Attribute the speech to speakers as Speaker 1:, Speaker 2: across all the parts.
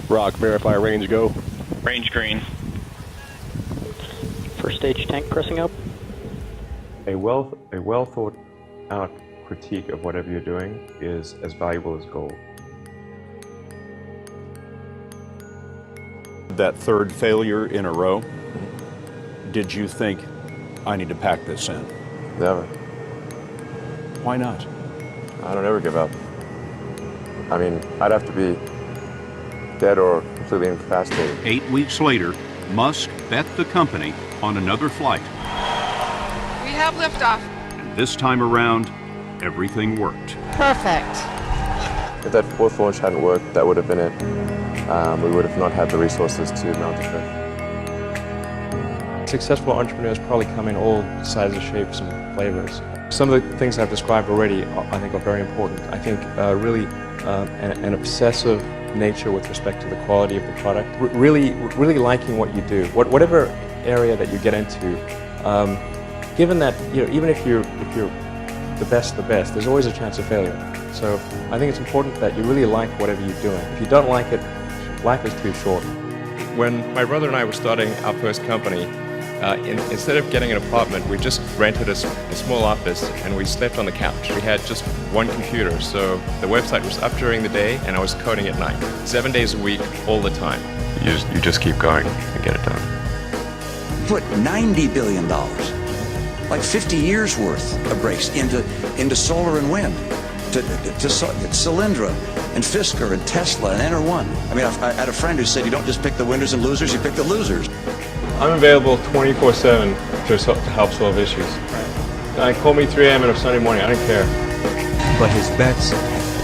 Speaker 1: Rock, verify range, go.
Speaker 2: Range green.
Speaker 3: First stage tank pressing up.
Speaker 4: A well thought out critique of whatever you're doing is as valuable as gold.
Speaker 5: That third failure in a row, did you think, I need to pack this in?
Speaker 4: Never.
Speaker 5: Why not?
Speaker 4: I don't ever give up. I mean, I'd have to be dead or completely incapacitated.
Speaker 5: 8 weeks later, Musk bet the company on another flight.
Speaker 6: We have liftoff.
Speaker 5: And this time around, everything worked.
Speaker 6: Perfect.
Speaker 4: If that fourth launch hadn't worked, that would have been it. We would have not had the resources to mount a fifth.
Speaker 7: Successful entrepreneurs probably come in all sizes, shapes, and flavors. Some of the things I've described already, I think, are very important. I think really an obsessive nature with respect to the quality of the product. Really liking what you do, whatever area that you get into. Given that, even if you're the best, there's always a chance of failure. So I think it's important that you really like whatever you're doing. If you don't like it, life is too short. When my brother and I were starting our first company, instead of getting an apartment, we just rented a small office and we slept on the couch. We had just one computer, so the website was up during the day and I was coding at night. 7 days a week, all the time. You just keep going and get it done.
Speaker 8: Put $90 billion, like 50 years worth of breaks into solar and wind, to Solyndra and Fisker and Tesla and Enter1. I mean, I had a friend who said you don't just pick the winners and losers, you pick the losers.
Speaker 7: I'm available 24/7 to help solve issues. Call me 3 a.m. on a Sunday morning, I don't care.
Speaker 9: But his bets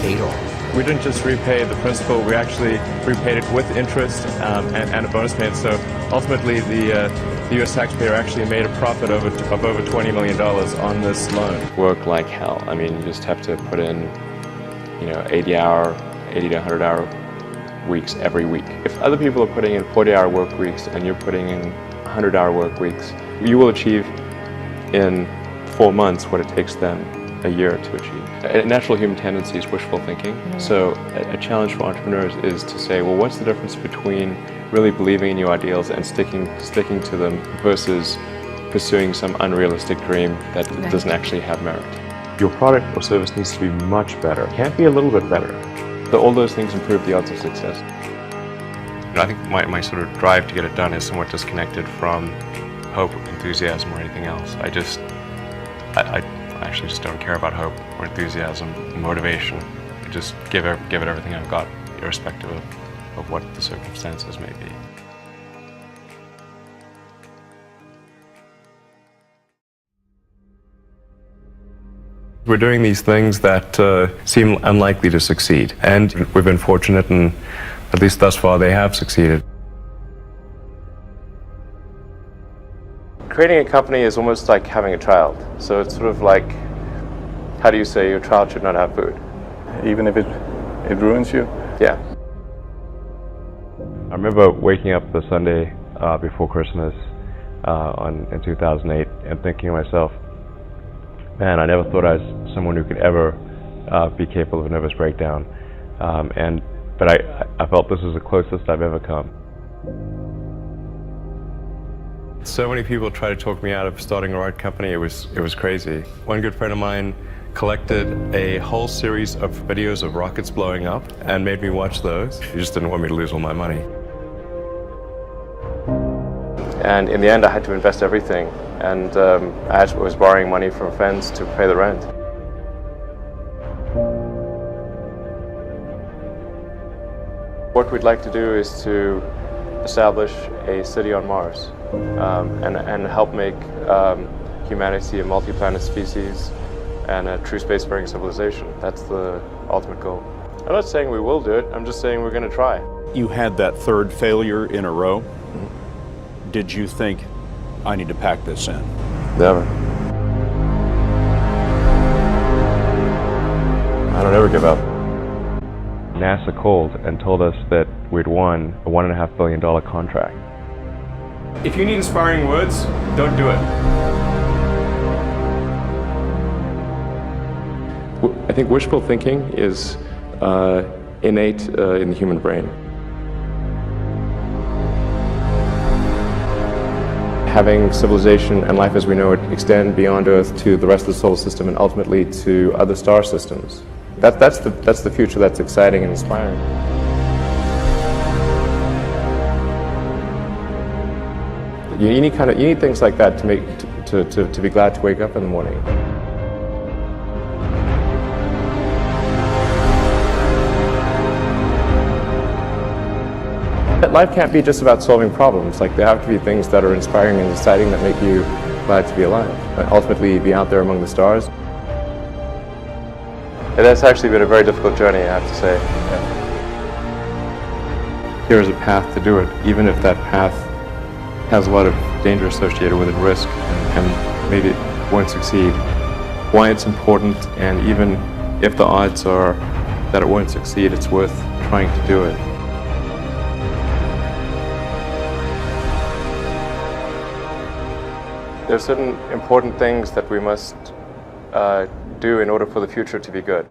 Speaker 9: paid off.
Speaker 7: We didn't just repay the principal, we actually repaid it with interest and a bonus payment. So ultimately the U.S. taxpayer actually made a profit of over $20 million on this loan. Work like hell. I mean, you just have to put in 80 to 100-hour weeks every week. If other people are putting in 40-hour work weeks and you're putting in 100-hour work weeks, you will achieve in 4 months what it takes them a year to achieve. A natural human tendency is wishful thinking. So a challenge for entrepreneurs is to say, well, what's the difference between really believing in your ideals and sticking to them versus pursuing some unrealistic dream that doesn't actually have merit?
Speaker 4: Your product or service needs to be much better. It can't be a little bit better.
Speaker 7: So all those things improve the odds of success. I think my sort of drive to get it done is somewhat disconnected from hope, enthusiasm, or anything else. I actually just don't care about hope or enthusiasm, motivation. I just give it everything I've got, irrespective of what the circumstances may be. We're doing these things that seem unlikely to succeed, and we've been fortunate, and at least thus far they have succeeded. Creating a company is almost like having a child. So it's sort of like, how do you say your child should not have food?
Speaker 1: Even if it ruins you?
Speaker 7: Yeah. I remember waking up the Sunday before Christmas in 2008 and thinking to myself, man, I never thought I was someone who could ever be capable of a nervous breakdown. But I felt this was the closest I've ever come. So many people tried to talk me out of starting a art company. It was crazy. One good friend of mine collected a whole series of videos of rockets blowing up and made me watch those. He just didn't want me to lose all my money. And in the end, I had to invest everything. And I was borrowing money from friends to pay the rent. What we'd like to do is to establish a city on Mars and help make humanity a multi-planet species and a true spacefaring civilization. That's the ultimate goal. I'm not saying we will do it, I'm just saying we're going to try.
Speaker 5: You had that third failure in a row. Mm-hmm. Did you think, I need to pack this in?
Speaker 4: Never. I don't ever give up. NASA called and told us that we'd won a $1.5 billion contract.
Speaker 7: If you need inspiring words, don't do it. I think wishful thinking is innate in the human brain. having civilization and life as we know it extend beyond Earth to the rest of the solar system and ultimately to other star systems. That's the future that's exciting and inspiring. You need things like that to be glad to wake up in the morning. Life can't be just about solving problems. Like, there have to be things that are inspiring and exciting that make you glad to be alive. Ultimately, be out there among the stars. It has actually been a very difficult journey, I have to say. Yeah. Here is a path to do it, even if that path has a lot of danger associated with it, risk, and maybe it won't succeed. Why it's important, and even if the odds are that it won't succeed, it's worth trying to do it. There are certain important things that we must do in order for the future to be good.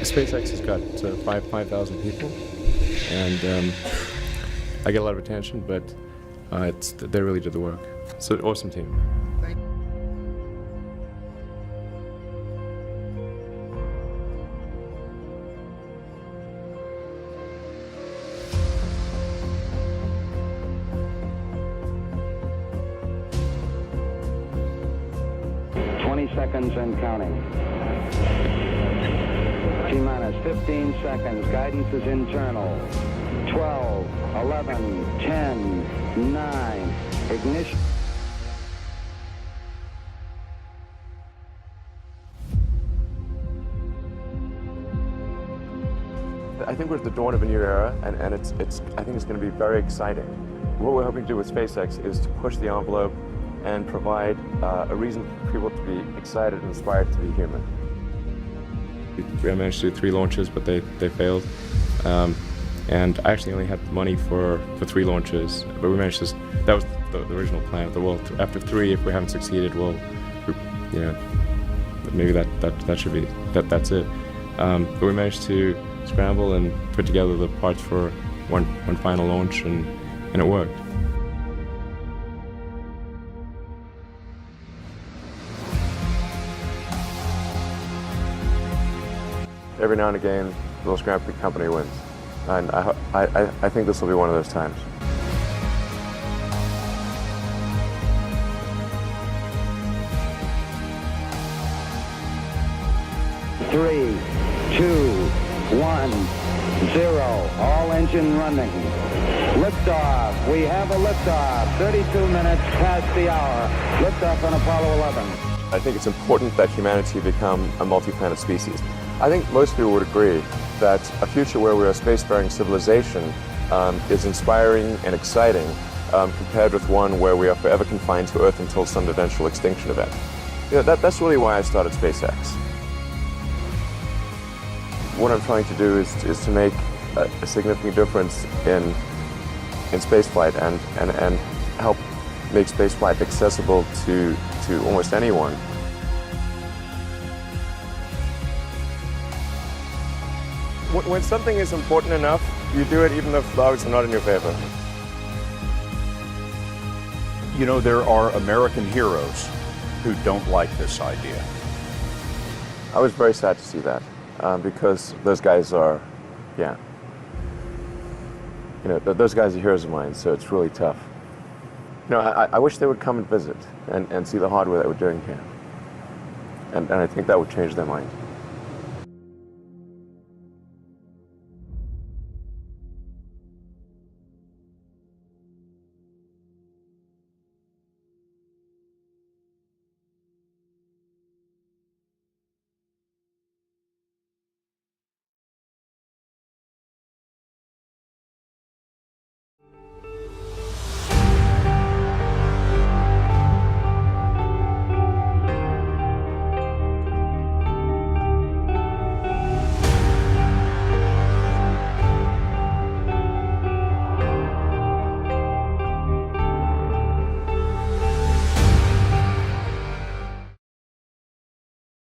Speaker 7: SpaceX has got 5,000 people, and I get a lot of attention, but they really did the work. It's an awesome team.
Speaker 2: 20 seconds and counting. T-minus 15 seconds. Guidance is internal. 12, 11, 10, 9. Ignition.
Speaker 4: I think we're at the dawn of a new era, and I think it's going to be very exciting. What we're hoping to do with SpaceX is to push the envelope and provide a reason for people to be excited and inspired to be human.
Speaker 7: We managed to do 3 launches, but they failed. And I actually only had money for 3 launches, but we managed to. That was the original plan. Well, after 3, if we haven't succeeded, well, maybe that should be that's it. But we managed to scramble and put together the parts for one final launch, and it worked.
Speaker 4: Every now and again, the little scrappy company wins, and I think this will be one of those times.
Speaker 2: Three, 2, 1, 0. All engine running. Liftoff. We have a liftoff. 32 minutes past the hour. Liftoff on Apollo 11.
Speaker 4: I think it's important that humanity become a multi-planet species. I think most people would agree that a future where we're a spacefaring civilization is inspiring and exciting compared with one where we are forever confined to Earth until some eventual extinction event. That's really why I started SpaceX. What I'm trying to do is to make a significant difference in spaceflight and help make spaceflight accessible to almost anyone. When something is important enough, you do it even if the odds are not in your favor.
Speaker 5: You know, there are American heroes who don't like this idea.
Speaker 4: I was very sad to see that because those guys are, those guys are heroes of mine, so it's really tough. I wish they would come and visit and see the hardware that we're doing here. And I think that would change their mind.